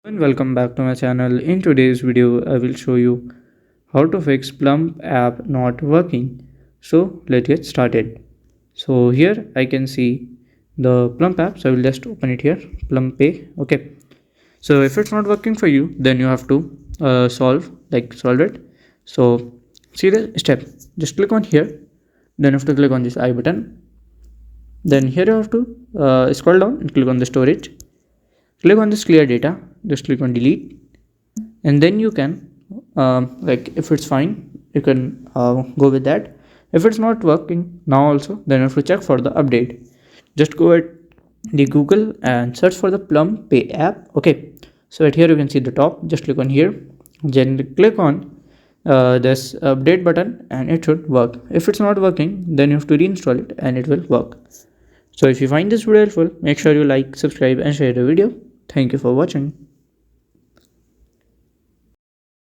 And welcome back to my channel. In today's video I will show you how to fix Plum app not working. So let's get started. So here I can see the Plum app, so I will just open it here, PalmPay. Okay, so if it's not working for you, then you have to solve it. So see the step, just click on here, then you have to click on this I button, then here you have to scroll down and click on the storage, click on this clear data, just click on delete, and then you can if it's fine you can go with that. If it's not working now also, then you have to check for the update. Just go at the Google and search for the Plum Pay app. Okay, so at here you can see the top, just click on here, then click on this update button and it should work. If it's not working, then you have to reinstall it and it will work. So if you find this video helpful, make sure you like, subscribe and share the video. Thank you for watching.